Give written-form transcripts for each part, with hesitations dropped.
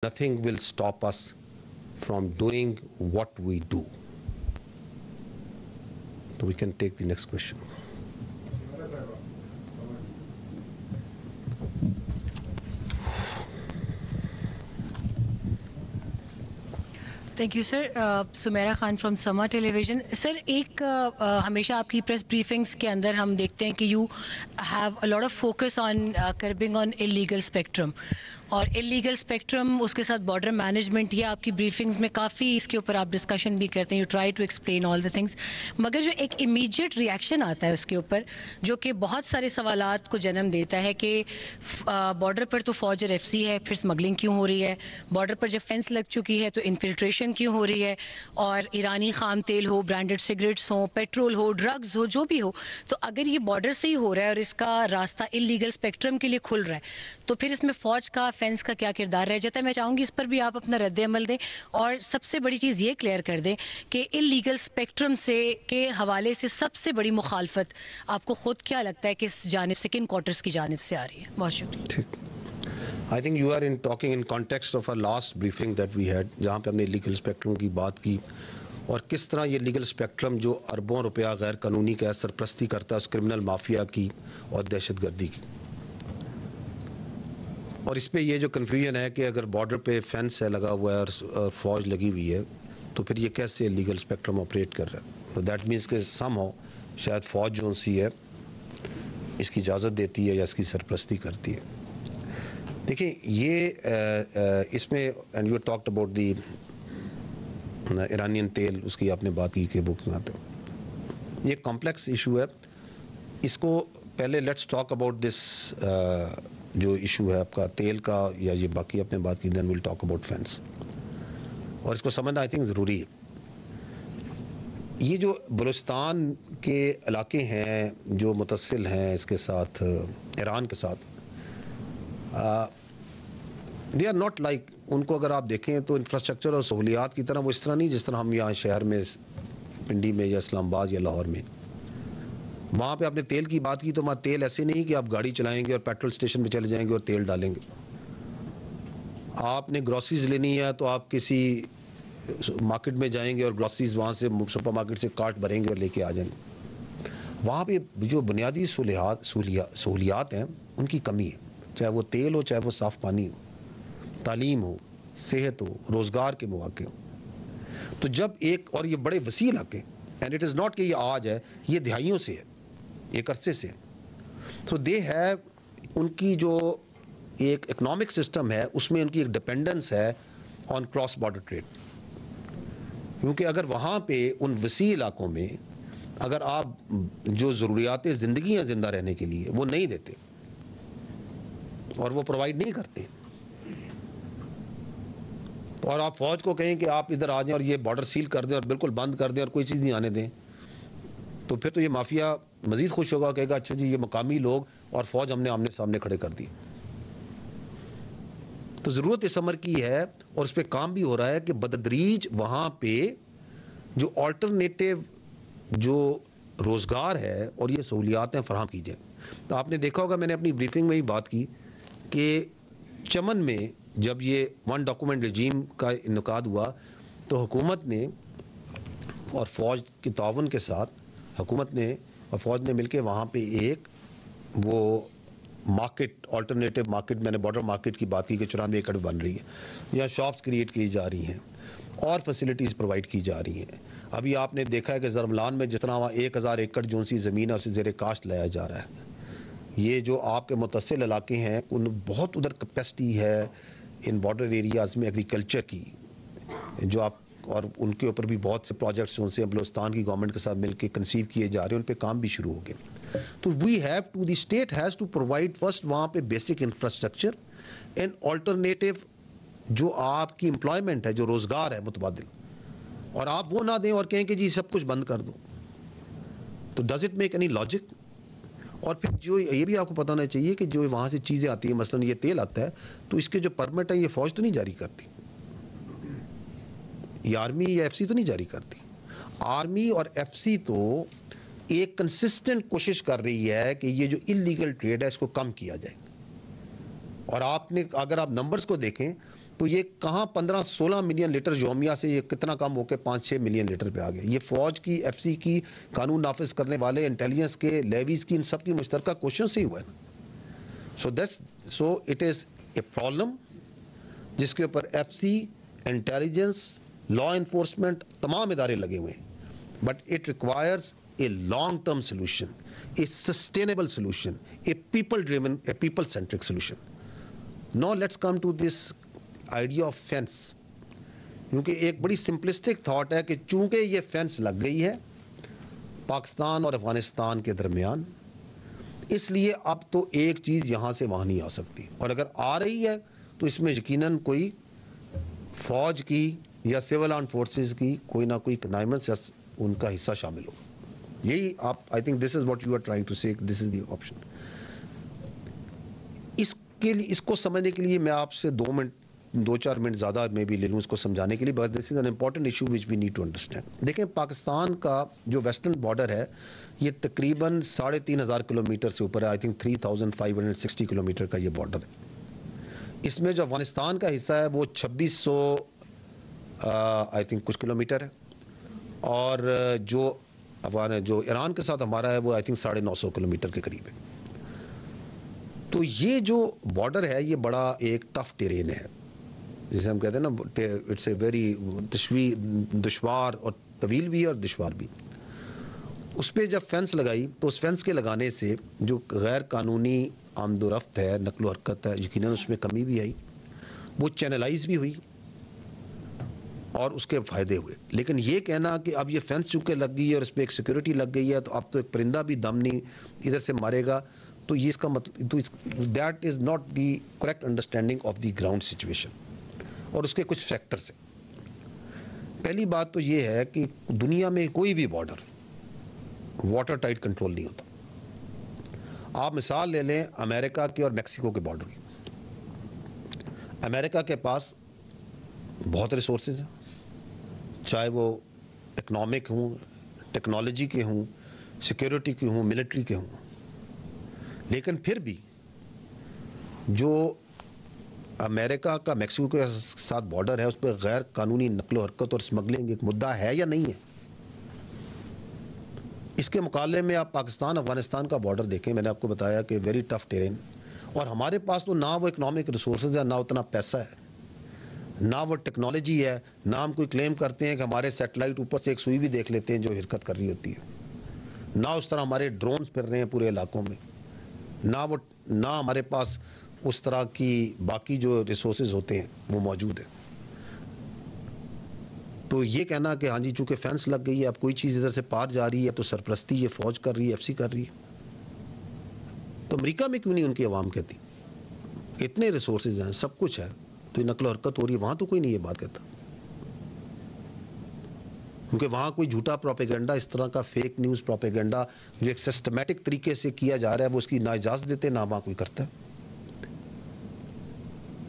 nothing will stop us from doing what we do. So we can take the next question. Thank you sir. Sameera Khan from Samaa tele vision. سر ایک ہمیشہ آپ کی press briefings کے اندر ہم دیکھتے ہیں کہ you have a lot of focus on کربنگ on illegal spectrum, اور انلیگل اسپیکٹرم اس کے ساتھ بارڈر مینجمنٹ, یہ آپ کی بریفنگز میں کافی اس کے اوپر آپ ڈسکشن بھی کرتے ہیں, you try to explain all the things. مگر جو ایک امیجیٹ ریئیکشن آتا ہے اس کے اوپر جو کہ بہت سارے سوالات کو جنم دیتا ہے کہ بارڈر پر تو فوج اور ایف سی ہے, پھر اسمگلنگ کیوں ہو رہی ہے؟ بارڈر پر جب فینس لگ چکی ہے تو انفلٹریشن کیوں ہو رہی ہے؟ اور ایرانی خام تیل ہو, برانڈڈ سگریٹس ہوں, پیٹرول ہو, ڈرگز ہو, جو بھی ہو, تو اگر یہ بارڈر سے ہی ہو رہا ہے اور اس کا راستہ انلیگل اسپیکٹرم کے لیے کھل رہا ہے, تو پھر اس میں فوج کا, فینس کا کیا کردار رہ جاتا ہے؟ میں چاہوں گی اس پر بھی آپ اپنا رد عمل دیں, اور سب سے بڑی چیز یہ کلیئر کر دیں کہ انلیگل اسپیکٹرم سے کے حوالے سے سب سے بڑی مخالفت آپ کو خود کیا لگتا ہے کس جانب سے, کن کوارٹرز کی جانب سے آ رہی ہے؟ بہت شکریہ. I think you are talking in context of our last briefing that we had, جہاں پہ ہم نے لیگل اسپیکٹرم کی بات کی, اور کس طرح یہ لیگل اسپیکٹرم جو اربوں روپیہ غیر قانونی کا سرپرستی کرتا ہے اس کرمنل مافیا کی اور دہشت گردی کی. اور اس پہ یہ جو کنفیوژن ہے کہ اگر بارڈر پہ فینس ہے لگا ہوا ہے اور فوج لگی ہوئی ہے, تو پھر یہ کیسے لیگل اسپیکٹرم آپریٹ کر رہا ہے؟ تو دیٹ مینس کہ سم ہو شاید فوج جو سی ہے اس کی اجازت دیتی ہے یا اس کی سرپرستی کرتی ہے. دیکھیں یہ اس میں and you talked about the Iranian تیل, اس کی آپ نے بات کی کہ وہ کیوں آتے ہیں, یہ کمپلیکس ایشو ہے. اس کو پہلے لیٹس ٹاک اباؤٹ دس جو ایشو ہے آپ کا تیل کا, یا یہ باقی آپ نے بات کی, دین ول ٹاک اباؤٹ فینس. اور اس کو سمجھنا آئی تھنک ضروری ہے. یہ جو بلوچستان کے علاقے ہیں جو متصل ہیں اس کے ساتھ ایران کے ساتھ, دے آر ناٹ لائک, ان کو اگر آپ دیکھیں تو انفراسٹرکچر اور سہولیات کی طرح وہ اس طرح نہیں جس طرح ہم یہاں شہر میں پنڈی میں یا اسلام آباد یا لاہور میں. وہاں پہ آپ نے تیل کی بات کی تو وہاں تیل ایسے نہیں کہ آپ گاڑی چلائیں گے اور پیٹرول اسٹیشن پہ چلے جائیں گے اور تیل ڈالیں گے. آپ نے گروسریز لینی ہے تو آپ کسی مارکیٹ میں جائیں گے اور گروسریز وہاں سے سپر مارکیٹ سے کارٹ بھریں گے اور لے کے آ جائیں گے. وہاں پہ جو بنیادی سہولیات ہیں ان کی کمی ہے, چاہے وہ تیل ہو, چاہے وہ صاف پانی ہو, تعلیم ہو, صحت ہو, روزگار کے مواقع ہو. تو جب ایک, اور یہ بڑے وسیع علاقے, اینڈ اٹ از ناٹ کہ یہ آج ہے, یہ دہائیوں سے ہے, ایک عرصے سے. تو دے ہیو, ان کی جو ایک اکنامک سسٹم ہے اس میں ان کی ایک ڈپینڈنس ہے آن کراس بارڈر ٹریڈ. کیونکہ اگر وہاں پہ ان وسیع علاقوں میں اگر آپ جو ضروریات زندگی ہیں زندہ رہنے کے لیے وہ نہیں دیتے اور وہ پرووائڈ نہیں کرتے, اور آپ فوج کو کہیں کہ آپ ادھر آ جائیں اور یہ بارڈر سیل کر دیں اور بالکل بند کر دیں اور کوئی چیز نہیں آنے دیں, تو پھر تو یہ مافیا مزید خوش ہوگا, کہے گا اچھا جی یہ مقامی لوگ اور فوج ہم نے آمنے سامنے کھڑے کر دی. تو ضرورت اس امر کی ہے, اور اس پہ کام بھی ہو رہا ہے کہ بتدریج وہاں پہ جو آلٹرنیٹیو جو روزگار ہے اور یہ سہولیات ہیں فراہم کی جائیں. تو آپ نے دیکھا ہوگا, میں نے اپنی بریفنگ میں ہی بات کی کہ چمن میں جب یہ ون ڈاکومنٹ رجیم کا انعقاد ہوا تو حکومت نے اور فوج کے تعاون کے ساتھ حکومت نے اور فوج نے مل کے وہاں پہ ایک وہ مارکیٹ, آلٹرنیٹیو مارکیٹ, میں نے بارڈر مارکیٹ کی بات کی کہ 94 ایکڑ بن رہی ہے, یہاں شاپس کریٹ کی جا رہی ہیں اور فیسلٹیز پرووائڈ کی جا رہی ہیں. ابھی آپ نے دیکھا ہے کہ زرملان میں جتنا وہاں 1000 ایکڑ جو سی زمین ہے اسے زیر کاشت لایا جا رہا ہے. یہ جو آپ کے متصل علاقے ہیں ان بہت ادھر کیپیسٹی ہے ان بارڈر ایریاز میں ایگریکلچر کی, جو آپ, اور ان کے اوپر بھی بہت سے پروجیکٹس ان سے بلوچستان کی گورنمنٹ کے ساتھ مل کے کنسیو کیے جا رہے ہیں, ان پہ کام بھی شروع ہو گئے. تو we have to, the state has to provide first وہاں پہ بیسک انفراسٹرکچر اینڈ آلٹرنیٹیو جو آپ کی امپلائمنٹ ہے, جو روزگار ہے متبادل, اور آپ وہ نہ دیں اور کہیں کہ جی سب کچھ بند کر دو. تو does it make any logic? اور پھر جو یہ بھی آپ کو پتہ ہونا چاہیے کہ جو وہاں سے چیزیں آتی ہیں, مثلا یہ تیل آتا ہے تو اس کے جو پرمٹ ہیں یہ فوج تو نہیں جاری کرتی, یہ آرمی یا ایف سی تو نہیں جاری کرتی. آرمی اور ایف سی تو ایک کنسسٹنٹ کوشش کر رہی ہے کہ یہ جو انلیگل ٹریڈ ہے اس کو کم کیا جائے. اور آپ نے اگر آپ نمبرز کو دیکھیں تو یہ کہاں 15-16 ملین لیٹر یومیہ سے یہ کتنا کم ہو کے 5-6 ملین لیٹر پہ آ گیا. یہ فوج کی، ایف سی کی، قانون نافذ کرنے والے، انٹیلیجنس کے، لیویز کی، ان سب کی مشترکہ کوششوں سے ہی ہوا ہے نا. So it is a problem جس کے اوپر F C, intelligence, law enforcement, تمام ادارے لگے ہوئے ہیں. But it requires a long term solution, a sustainable solution, a people driven, a people centric solution. Now let's come to this idea of fence. کیونکہ ایک بڑی سمپلسٹک تھاٹ ہے کہ چونکہ یہ فینس لگ گئی ہے پاکستان اور افغانستان کے درمیان, اس لیے اب تو ایک چیز یہاں سے وہاں نہیں آ سکتی, اور اگر آ رہی ہے تو اس میں یقیناً کوئی فوج کی یا سول آرم فورسز کی کوئی نہ کوئی کنائمنس یا ان کا حصہ شامل ہوگا. یہی آپ, I think this is what you are trying to say, this is the option. اس کو سمجھنے کے لیے میں آپ سے 2-4 منٹ زیادہ میں بھی لے لوں اس کو سمجھانے کے لیے, بس this is an important issue which we need to understand. دیکھیں, پاکستان کا جو ویسٹرن بارڈر ہے یہ تقریباً 3,500 کلومیٹر سے اوپر ہے. آئی تھنک 3,560 کلومیٹر کا یہ بارڈر ہے. اس میں جو افغانستان کا حصہ ہے وہ 2,600 آئی تھنک کچھ کلومیٹر ہے, اور جو ایران کے ساتھ ہمارا ہے وہ آئی تھنک 950 کلومیٹر کے قریب ہے. تو یہ جو بارڈر ہے یہ بڑا ایک ٹف ٹیرین ہے, جسے ہم کہتے ہیں نا, اٹس اے ویری دشوار اور طویل بھی اور دشوار بھی. اس پہ جب فینس لگائی تو اس فینس کے لگانے سے جو غیر قانونی آمد و رفت ہے, نقل و حرکت ہے, یقیناً اس میں کمی بھی آئی, وہ چینلائز بھی ہوئی اور اس کے فائدے ہوئے. لیکن یہ کہنا کہ اب یہ فینس چونکہ لگ گئی ہے اور اس پہ ایک سیکورٹی لگ گئی ہے تو اب تو ایک پرندہ بھی دم نہیں ادھر سے مارے گا, تو یہ اس کا مطلب that is not the correct understanding of the ground situation. اور اس کے کچھ فیکٹرس ہیں. پہلی بات تو یہ ہے کہ دنیا میں کوئی بھی بارڈر واٹر ٹائٹ کنٹرول نہیں ہوتا. آپ مثال لے لیں امریکہ کے اور میکسیکو کے بارڈر کی. امریکہ کے پاس بہت ریسورسز ہیں, چاہے وہ اکنامک ہوں, ٹیکنالوجی کے ہوں, سیکیورٹی کے ہوں, ملٹری کے ہوں, لیکن پھر بھی جو امریکہ کا میکسیکو کے ساتھ بارڈر ہے اس پہ غیر قانونی نقل و حرکت اور اسمگلنگ ایک مدعا ہے یا نہیں ہے. اس کے مقابلے میں آپ پاکستان افغانستان کا بارڈر دیکھیں, میں نے آپ کو بتایا کہ ویری ٹف ٹیرین, اور ہمارے پاس تو نہ وہ اکنامک ریسورسز ہے, نہ اتنا پیسہ ہے, نہ وہ ٹیکنالوجی ہے, نہ ہم کوئی کلیم کرتے ہیں کہ ہمارے سیٹلائٹ اوپر سے ایک سوئی بھی دیکھ لیتے ہیں جو حرکت کر رہی ہوتی ہے, نہ اس طرح ہمارے ڈرونز پھر رہے ہیں پورے علاقوں میں, نہ ہمارے پاس اس طرح کی باقی جو ریسورسز ہوتے ہیں وہ موجود ہیں. تو یہ کہنا کہ ہاں جی چونکہ فینس لگ گئی ہے اب کوئی چیز ادھر سے پار جا رہی ہے تو سرپرستی یہ فوج کر رہی ہے, ایف سی کر رہی ہے, تو امریکہ میں کیوں نہیں ان کی عوام کہتی؟ اتنے ریسورسز ہیں, سب کچھ ہے, تو نقل و حرکت ہو رہی ہے, وہاں تو کوئی نہیں یہ بات کہتا, کیونکہ وہاں کوئی جھوٹا پروپیگنڈا, اس طرح کا فیک نیوز پروپیگنڈا جو ایک سسٹمیٹک طریقے سے کیا جا رہا ہے وہ اس کی نہ اجازت دیتے نہ وہاں کوئی کرتا ہے.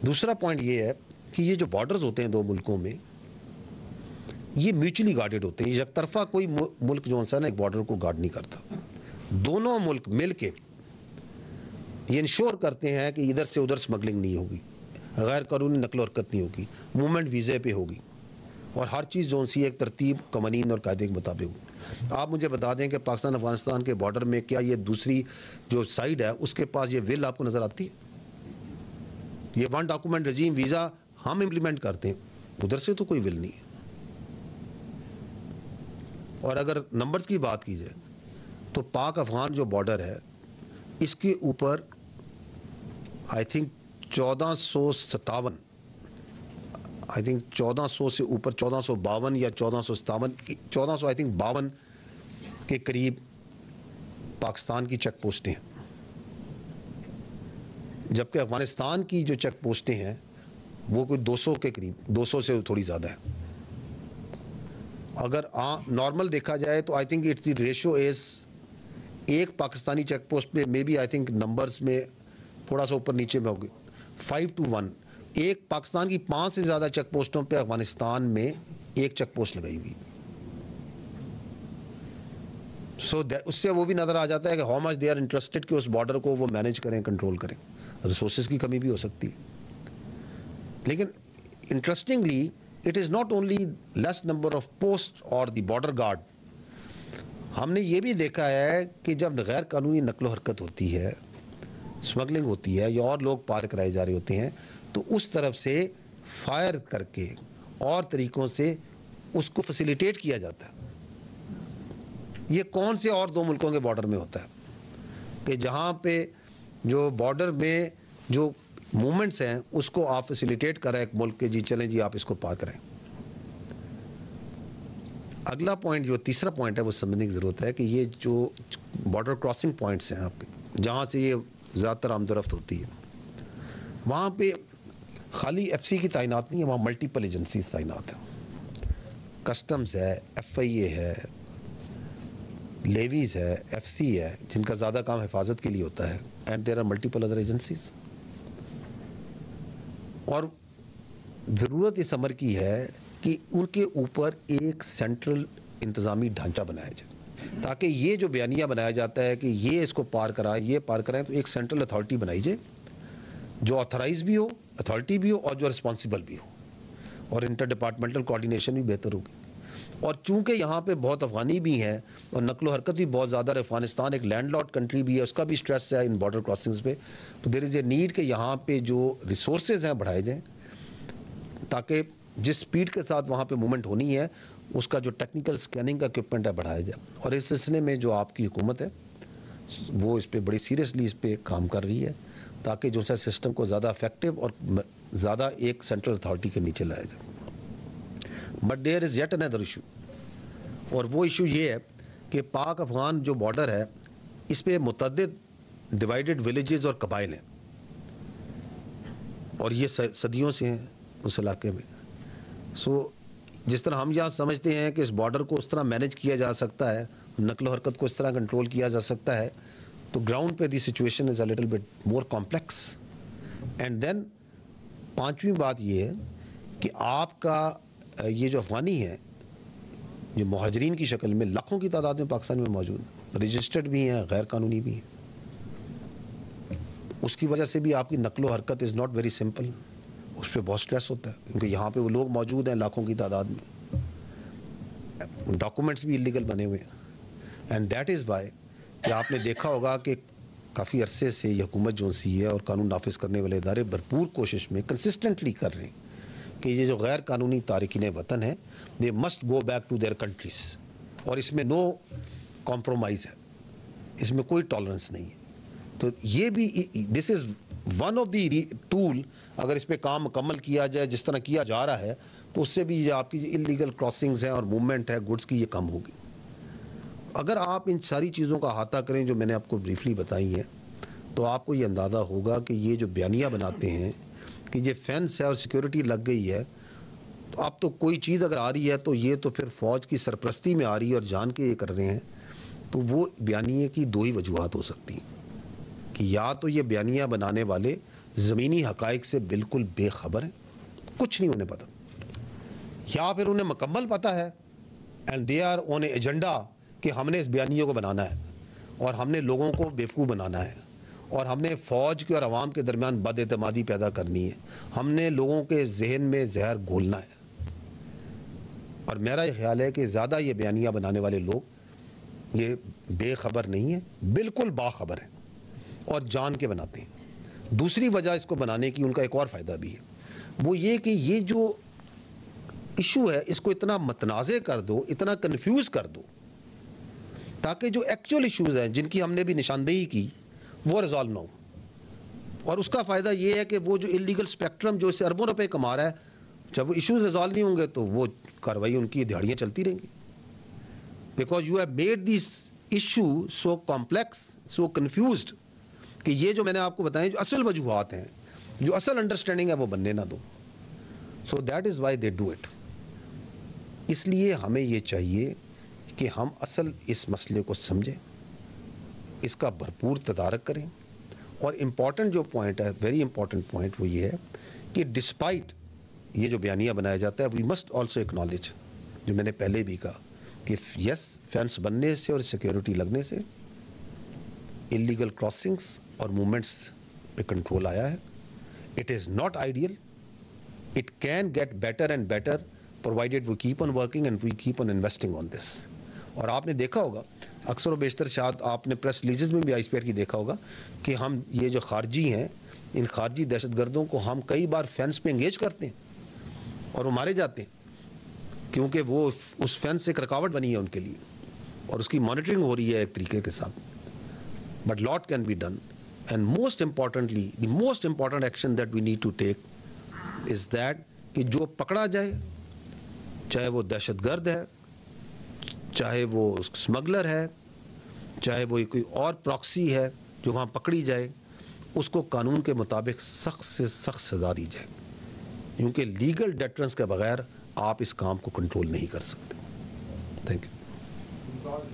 دوسرا پوائنٹ یہ ہے کہ یہ جو بارڈرز ہوتے ہیں دو ملکوں میں یہ میوچلی گارڈڈ ہوتے ہیں. یک طرفہ کوئی ملک جو ہے نا ایک بارڈر کو گارڈ نہیں کرتا. دونوں ملک مل کے یہ انشور کرتے ہیں کہ ادھر سے ادھر سمگلنگ نہیں ہوگی, غیر قانونی نقل و حرکت نہیں ہوگی, موومنٹ ویزے پہ ہوگی, اور ہر چیز جو سی ایک ترتیب, قوانین اور قاعدے کے مطابق ہوگی. آپ مجھے بتا دیں کہ پاکستان افغانستان کے بارڈر میں کیا یہ دوسری جو سائڈ ہے اس کے پاس یہ ول آپ کو نظر آتی ہے؟ یہ ون ڈاکومنٹ رجیم ویزا ہم امپلیمنٹ کرتے ہیں, ادھر سے تو کوئی ول نہیں ہے. اور اگر نمبرز کی بات کی جائے تو پاک افغان جو بارڈر ہے اس کے اوپر آئی تھنک 1457 آئی تھنک 1400 سے اوپر 1452 یا 1457 آئی تھنک 52 کے قریب پاکستان کی چیک پوسٹیں ہیں, جبکہ افغانستان کی جو چیک پوسٹیں ہیں وہ کوئی 200 کے قریب, 200 سے تھوڑی زیادہ ہے. اگر نارمل دیکھا جائے تو I think it's the ratio is ایک پاکستانی چیک پوسٹ پہ maybe I think numbers میں تھوڑا سا اوپر نیچے میں ہوگی 5 to 1. ایک پاکستان کی 5 سے زیادہ چیک پوسٹوں پہ افغانستان میں ایک چیک پوسٹ لگائی ہوئی. سو اس سے وہ بھی نظر آ جاتا ہے کہ how much they are interested کہ اس بارڈر کو وہ مینیج کریں, کنٹرول کریں. ریسورسز کی کمی بھی ہو سکتی ہے, لیکن interestingly, it is not only less number of posts or the border guard. ہم نے یہ بھی دیکھا ہے کہ جب غیر قانونی نقل و حرکت ہوتی ہے, اسمگلنگ ہوتی ہے یا اور لوگ پار کرائے جا رہے ہوتے ہیں, تو اس طرف سے فائر کر کے اور طریقوں سے اس کو فیسیلیٹیٹ کیا جاتا ہے. یہ کون سے اور 2 ملکوں کے بارڈر میں ہوتا ہے کہ جہاں پہ جو بارڈر میں جو موومنٹس ہیں اس کو آپ فیسیلیٹیٹ کر رہے ہیں ایک ملک کے, جی چلیں جی آپ اس کو پار کریں. اگلا پوائنٹ جو تیسرا پوائنٹ ہے وہ سمجھنے کی ضرورت ہے کہ یہ جو بارڈر کراسنگ پوائنٹس ہیں آپ کے, جہاں سے یہ زیادہ تر آمد و رفت ہوتی ہے, وہاں پہ خالی ایف سی کی تعینات نہیں ہے, وہاں ملٹیپل ایجنسیز تعینات ہیں. کسٹمز ہے, ایف آئی اے ہے, لیویز ہے, ایف سی ہے, جن کا زیادہ کام حفاظت کے لیے ہوتا ہے, and there are multiple other agencies. اور ضرورت اس امر کی ہے کہ ان کے اوپر ایک سینٹرل انتظامی ڈھانچہ بنایا جائے, تاکہ یہ جو بیانیہ بنایا جاتا ہے کہ یہ اس کو پار کرائے, یہ پار کرائیں, تو ایک سینٹرل اتھارٹی بنائی جائے جو آتھرائز بھی ہو, اتھارٹی بھی ہو, اور جو رسپانسبل بھی ہو, اور انٹر ڈپارٹمنٹل کوارڈینیشن بھی بہتر ہوگی. اور چونکہ یہاں پہ بہت افغانی بھی ہیں اور نقل و حرکت بھی بہت زیادہ ہے, افغانستان ایک لینڈ لاٹ کنٹری بھی ہے, اس کا بھی اسٹریس ہے ان بارڈر کراسنگز پہ, تو دیر از اے نیڈ کہ یہاں پہ جو ریسورسز ہیں بڑھائے جائیں, تاکہ جس سپیڈ کے ساتھ وہاں پہ موومنٹ ہونی ہے اس کا جو ٹیکنیکل سکیننگ کا اکوپمنٹ ہے بڑھایا جائے. اور اس سلسلے میں جو آپ کی حکومت ہے وہ اس پہ بڑی سیریسلی اس پہ کام کر رہی ہے, تاکہ جو ہے سسٹم کو زیادہ افیکٹو اور زیادہ ایک سینٹرل اتھارٹی کے نیچے لایا جائے. But there is yet another issue, اور وہ ایشو یہ ہے کہ پاک افغان جو بارڈر ہے اس پہ متعدد ڈیوائیڈڈ ولیجز اور قبائل ہیں, اور یہ صدیوں سے ہیں اس علاقے میں. سو جس طرح ہم یہاں سمجھتے ہیں کہ اس بارڈر کو اس طرح مینیج کیا جا سکتا ہے, نقل و حرکت کو اس طرح کنٹرول کیا جا سکتا ہے, تو گراؤنڈ پہ the situation is a little bit more complex. And then 5ویں بات یہ ہے کہ آپ کا یہ جو افغانی ہے جو مہاجرین کی شکل میں لاکھوں کی تعداد میں پاکستان میں موجود ہیں, رجسٹرڈ بھی ہیں, غیر قانونی بھی ہیں, اس کی وجہ سے بھی آپ کی نقل و حرکت از ناٹ ویری سمپل, اس پہ بہت سٹریس ہوتا ہے, کیونکہ یہاں پہ وہ لوگ موجود ہیں لاکھوں کی تعداد میں, ڈاکومنٹس بھی انلیگل بنے ہوئے ہیں. اینڈ دیٹ از وائی کہ آپ نے دیکھا ہوگا کہ کافی عرصے سے یہ حکومت جو سی ہے اور قانون نافذ کرنے والے ادارے بھرپور کوشش میں کنسسٹنٹلی کر رہے ہیں کہ یہ جو غیر قانونی تارکین وطن ہیں they must go back to their countries, اور اس میں نو کمپرومائز ہے, اس میں کوئی ٹالرنس نہیں ہے. تو یہ بھی this is one of the tool, اگر اس پہ کام مکمل کیا جائے جس طرح کیا جا رہا ہے, تو اس سے بھی یہ آپ کی جو انلیگل کراسنگز ہیں اور موومنٹ ہے گڈس کی, یہ کم ہوگی. اگر آپ ان ساری چیزوں کا احاطہ کریں جو میں نے آپ کو بریفلی بتائی ہیں, تو آپ کو یہ اندازہ ہوگا کہ یہ جو بیانیہ بناتے ہیں کہ یہ فینس ہے اور سیکورٹی لگ گئی ہے, تو اب تو کوئی چیز اگر آ رہی ہے تو یہ تو پھر فوج کی سرپرستی میں آ رہی ہے اور جان کے یہ کر رہے ہیں, تو وہ بیانیے کی 2 ہی وجوہات ہو سکتی ہیں کہ یا تو یہ بیانیہ بنانے والے زمینی حقائق سے بالکل بے خبر ہیں, کچھ نہیں انہیں پتہ, یا پھر انہیں مکمل پتہ ہے and they are on a agenda کہ ہم نے اس بیانیے کو بنانا ہے اور ہم نے لوگوں کو بیوقوف بنانا ہے اور ہم نے فوج کے اور عوام کے درمیان بد اعتمادی پیدا کرنی ہے, ہم نے لوگوں کے ذہن میں زہر گھولنا ہے. اور میرا یہ خیال ہے کہ زیادہ یہ بیانیہ بنانے والے لوگ یہ بے خبر نہیں ہیں, بالکل باخبر ہیں اور جان کے بناتے ہیں. دوسری وجہ اس کو بنانے کی ان کا ایک اور فائدہ بھی ہے, وہ یہ کہ یہ جو ایشو ہے اس کو اتنا متنازع کر دو, اتنا کنفیوز کر دو, تاکہ جو ایکچوئل ایشوز ہیں جن کی ہم نے بھی نشاندہی کی وہ ریزالو نہ ہو. اور اس کا فائدہ یہ ہے کہ وہ جو انلیگل اسپیکٹرم جو اس سے اربوں روپے کما رہا ہے, جب وہ ایشوز ریزالو نہیں ہوں گے تو وہ کارروائی ان کی دہاڑیاں چلتی رہیں گی, because you have made this issue so complex, so confused, کہ یہ جو میں نے آپ کو بتائیں جو اصل وجوہات ہیں, جو اصل انڈرسٹینڈنگ ہے وہ بننے نہ دو. So that is why they do it. اس لیے ہمیں یہ چاہیے کہ ہم اصل اس مسئلے کو سمجھیں, اس کا بھرپور تدارک کریں. اور امپورٹنٹ جو پوائنٹ ہے, ویری امپورٹنٹ پوائنٹ, وہ یہ ہے کہ ڈسپائٹ یہ جو بیانیہ بنایا جاتا ہے, وی مسٹ آلسو ایکنالج, جو میں نے پہلے بھی کہا کہ یس فینس بننے سے اور سیکیورٹی لگنے سے انلیگل کراسنگس اور موومنٹس پہ کنٹرول آیا ہے. It is not ideal, It can get better and better provided we keep on working and we keep on investing on this. اور آپ نے دیکھا ہوگا اکثر و بیشتر شاید آپ نے پریس ریلیزز میں بھی آئی ایس پی آر کی دیکھا ہوگا کہ ہم یہ جو خارجی ہیں ان خارجی دہشت گردوں کو ہم کئی بار فینس پہ انگیج کرتے ہیں اور وہ مارے جاتے ہیں کیونکہ وہ اس فینس ایک رکاوٹ بنی ہے ان کے لیے اور اس کی مانیٹرنگ ہو رہی ہے ایک طریقے کے ساتھ. But lot can be done and most importantly the most important action that we need to take is that کہ جو پکڑا جائے چاہے وہ دہشت گرد ہے چاہے وہ اسمگلر ہے چاہے وہ کوئی اور پراکسی ہے جو وہاں پکڑی جائے اس کو قانون کے مطابق سخت سے سخت سزا دی جائے کیونکہ لیگل ڈیٹرنس کے بغیر آپ اس کام کو کنٹرول نہیں کر سکتے. Thank you.